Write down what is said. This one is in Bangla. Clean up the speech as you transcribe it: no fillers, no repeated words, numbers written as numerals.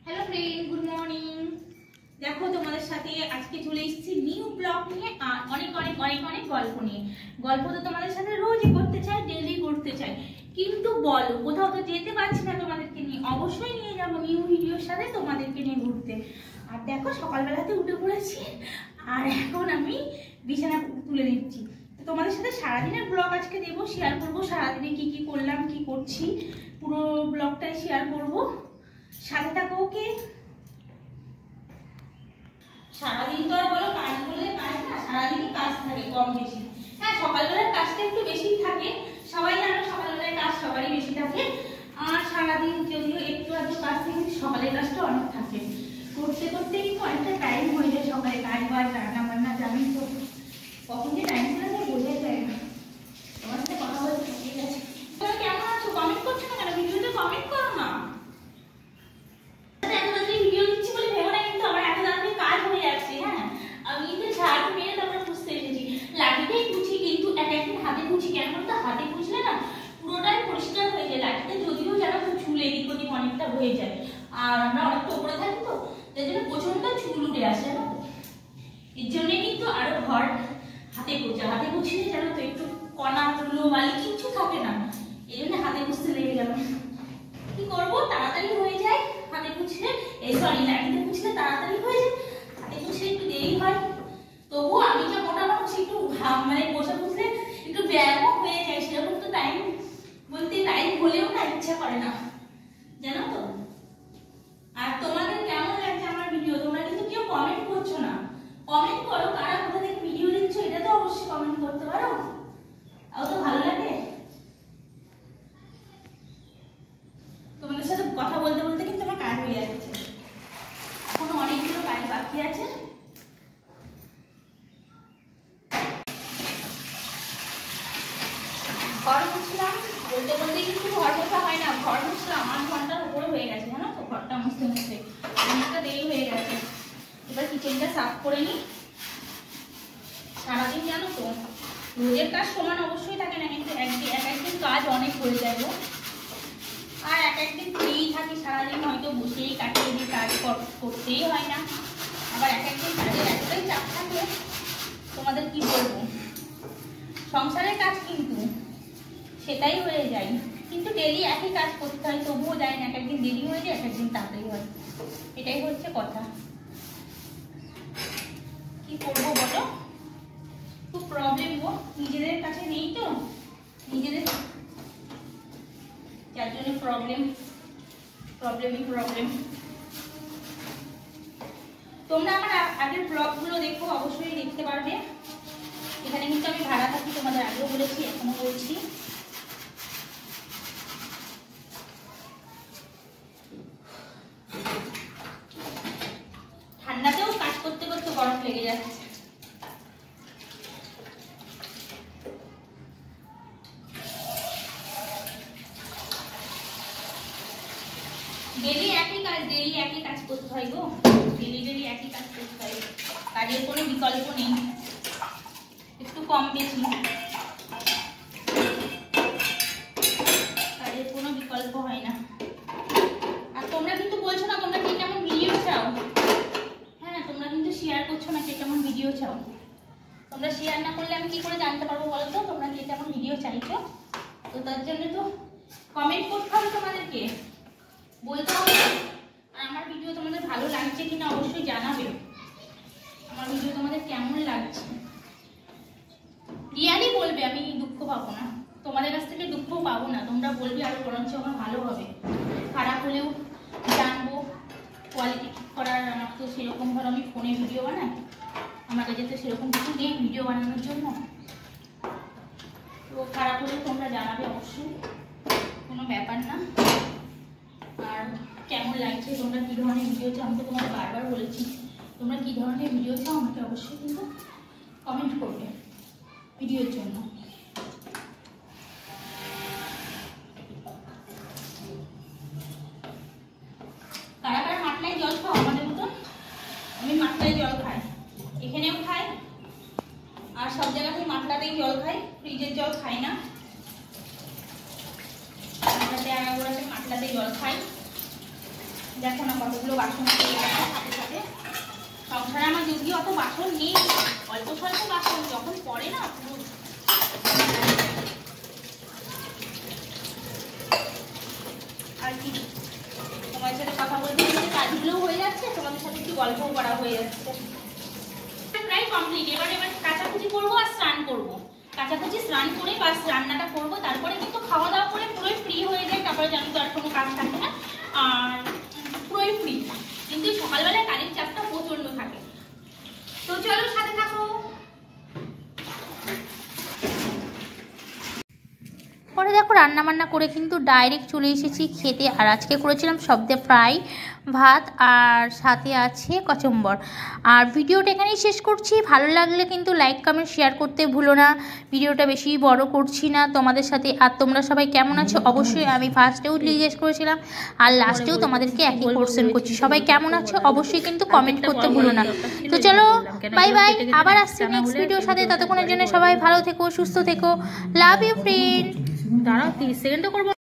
Hello friend, good morning. देखो तुम्हारे साथे आज के चले एসেছি নিউ ব্লগ নিয়ে আর অনেক অনেক অনেক অনেক গল্প নিয়ে। গল্প তো তোমাদের সাথে রোজই করতে চাই, ডেইলি করতে চাই, কিন্তু বলো কোথাও তো যেতে পারছি না তোমাদেরকে নিয়ে। অবশ্যই নিয়ে যাব নিউ ভিডিওর সাথে তোমাদেরকে নিয়ে ঘুরতে। আর দেখো সকালবেলাতে উঠে পড়েছি আর এখন আমি বিছানা তুলে নিচ্ছি। তোমাদের সাথে সারাদিনের ব্লগ আজকে দেবো, শেয়ার করবো সারাদিনে কি কি করলাম, কি করছি, পুরো ব্লগটাই শেয়ার করবো। সাথে থাকো। ওকে, সারাদিন তো আর বলো কাজ করলে কাজ না, সারাদিনই কাজ থাকে কম বেশি। হ্যাঁ, সকালবেলার কাজটা একটু বেশি থাকে, সবাই জানো সকালবেলার কাজ সবারই বেশি থাকে। আর সারাদিন যদিও একটু আধটু কাজ থাকে, সকালের কাজটা অনেক থাকে। করতে করতে কিন্তু অনেকটা টাইম হয়ে যায় সকালে, কাজ বাজ রান্না বান্না জানি তো কখন যে টাইম চলে যায় বোঝাই যায় না। তোমার সাথে কথা বলতে ঠিক আছে। তোমরা কেমন আছো? কমেন্ট করছো না কেন? ভিডিওতে কমেন্ট করো না। ভিডিও দিচ্ছি বলে ভেবো না কিন্তু আমার এত তাড়াতাড়ি কাজ হয়ে যাচ্ছে। হ্যাঁ, আমি কিন্তু ঝাড় মেরে তারপর বুঝতে এসেছি লাঠিতেই মুছি, কিন্তু এক একদিন হাতে মুছি। কেন বলতো হাতে মুছলে না পুরোটাই পরিষ্কার হয়ে যায়। লাঠিতে যদিও জানো তো চুল এদিক ওদিক অনেকটা হয়ে যায়, আর আমরা অনেকটা উপরে থাকি তো তাই জন্য প্রচন্ড চুল উঠে আসে না। এর জন্য কিন্তু আরো ঘর হাতে পোছা, হাতে মুছলে জানো তো একটু কণা ধুলো বালি কিছু থাকে না, এই জন্য হাতে মুছতে লেগে গেল। কি করবো, তাড়াতাড়ি হয়ে যায় হাতে মুছলে, এই সরি লাঠিতে মুছলে তাড়াতাড়ি হয়ে যায়, হাতে মুছলে একটু দেরি হয়। তবুও আমি যা মোটা মানুষ একটু মানে বসে মুছলে একটু ব্যায়ামও হয়ে যায়, সেরকম তো টাইম বলতে টাইম হলেও না ইচ্ছা করে না, জানো তো। আর তোমাদের কেমন লাগছে আমার ভিডিও? তোমরা কিন্তু কেউ কমেন্ট করছো না। কমেন্ট করো, কারা কোথা থেকে ভিডিও দেখছো এটা তো অবশ্যই কমেন্ট করতে পারো, তাও তো ভালো লাগে। তোমাদের সাথে কথা বলতে বলতে কিন্তু আমার কাজ হয়ে যাচ্ছে, এখনো অনেকগুলো কাজ বাকি আছে। ঘর মুছলাম বলতে বলতে কিন্তু ঘর মোছা হয় না, ঘর মুছলাম 8 ঘন্টার উপরে হয়ে গেছে জানো তো, ঘরটা মুছতে মুছতে অনেকটা দেরি হয়ে গেছে। এবার কিচেনটা সাফ করে নিই। সারাদিন জানো তো রোজের কাজ সমান অবশ্যই থাকে না, কিন্তু একদিন কাজ অনেক হয়ে যায় গো। আর এক একদিন ফ্রি থাকি সারাদিন, হয়তো বসেই কাটিয়ে দিই, কাজ করতেই হয় না। আবার এক একদিন কাজের এতটাই চাপ থাকে, তোমাদের কি বলবো, সংসারের কাজ কিন্তু সেটাই হয়ে যায়, কিন্তু ডেলি একই কাজ করতে হয়, তবুও যায় না, এক একদিন দেরি হয়ে যায়, এক একদিন তাড়াতাড়ি হয়, এটাই হচ্ছে কথা। কি করবো বলো, খুব প্রবলেম গো, নিজেদের কাছে নেই তো, নিজেদের যার জন্য প্রবলেম। তোমরা আমার আগের ব্লগগুলো দেখো, অবশ্যই দেখতে পারবে। এখানে কিন্তু আমি ভাড়া থাকি, তোমাদের আগেও বলেছি, এখনো বলছি। ঠান্ডাতেও কাজ করতে করতে গরম লেগে যাচ্ছে। ডেলি একই কাজ করতে হয় গো, ডেলি একই কাজ করতে হয়, কাজের কোনো বিকল্প নেই, একটু কম বেশি কাজের কোনো বিকল্প হয় না। আর তোমরা কিন্তু বলছো না তোমরা কে কেমন ভিডিও চাও। হ্যাঁ, তোমরা কিন্তু শেয়ার করছো না কে কেমন ভিডিও চাও। তোমরা শেয়ার না করলে আমি কি করে জানতে পারবো বলো তো তোমরা কে কেমন ভিডিও চাইছো? তো তার জন্য তো কমেন্ট করতে হবে, তোমাদেরকে বলতে হবে। আর আমার ভিডিও তোমাদের ভালো লাগছে কিনা অবশ্যই জানাবে, আমার ভিডিও তোমাদের কেমন লাগছে রিয়ালি বলবে, আমি দুঃখ পাবো না, তোমাদের কাছ থেকে দুঃখ পাবো না, তোমরা বলবে আরো বরঞ্চ আমার ভালো হবে। খারাপ হলেও জানবো, কোয়ালিটি ঠিক করার আমার তো সেরকম ধরো আমি ফোনে ভিডিও বানাই, আমার কাছে তো সেরকম কিছু নেই ভিডিও বানানোর জন্য, তো খারাপ হলেও তোমরা জানাবে অবশ্যই, কোনো ব্যাপার না। আর কেমন লাগছে, তোমরা কী ধরনের ভিডিও চাও, আমি তো তোমাকে বারবার বলেছি তোমরা কী ধরনের ভিডিও চাও আমাকে অবশ্যই কিন্তু কমেন্ট করবে ভিডিওর জন্য। কারা কারা মাটলাই জল খাও আমাদের মতন? আমি মাটলাই জল খাই, এখানেও খাই, আর সব জায়গাতেই মাটলাতেই জল খাই, ফ্রিজের জল খাই না। মাটলাতে আগাগোড়াতে মাটলাতেই জল খাই। দেখো না কতগুলো বাসন পড়ে গেছে সাথে সাথে। সংসারে আমার যদিও অত বাসন নেই, অল্প স্বল্প বাসন যখন পড়ে না পুরো। আর কি তোমার সাথে কথা বলতে বলতে কাজগুলোও হয়ে যাচ্ছে, তোমাদের সাথে একটু গল্পও করা হয়ে যাচ্ছে। প্রায় কমপ্লিট। এবার কাচাকুচি করবো আর স্নান করবো। কাচাকুচি স্নান করে বাস রান্নাটা করবো, তারপরে কিন্তু খাওয়া দাওয়া করে পুরোই ফ্রি হয়ে যায়। তারপরে জানো তো আর কোনো কাজ থাকে না, আর পুরোই ফ্রি। কিন্তু সকালবেলায় কাজের চাপটা প্রচন্ড থাকে। তো চলো সাথে থাকো। পরে দেখো রান্না বান্না করে কিন্তু ডাইরেক্ট চলে এসেছি খেতে। আর আজকে করেছিলাম সবদে ফ্রাই, ভাত আর সাথে আছে কচুম্বর। আর ভিডিওটা এখানেই শেষ করছি। ভালো লাগলে কিন্তু লাইক কমেন্ট শেয়ার করতে ভুলো না। ভিডিওটা বেশি বড় করছি না তোমাদের সাথে। আর তোমরা সবাই কেমন আছো অবশ্যই, আমি ফার্স্টেও জিজ্ঞেস করেছিলাম আর লাস্টেও তোমাদেরকে একই কোয়েশ্চেন করছি, সবাই কেমন আছো অবশ্যই কিন্তু কমেন্ট করতে ভুলো না। তো চলো বাই বাই, আবার আসছি নেক্সট ভিডিওর সাথে। ততক্ষণের জন্য সবাই ভালো থেকো, সুস্থ থেকো। Love you friend. দাঁড়াও 30 সেকেন্ডও করবো।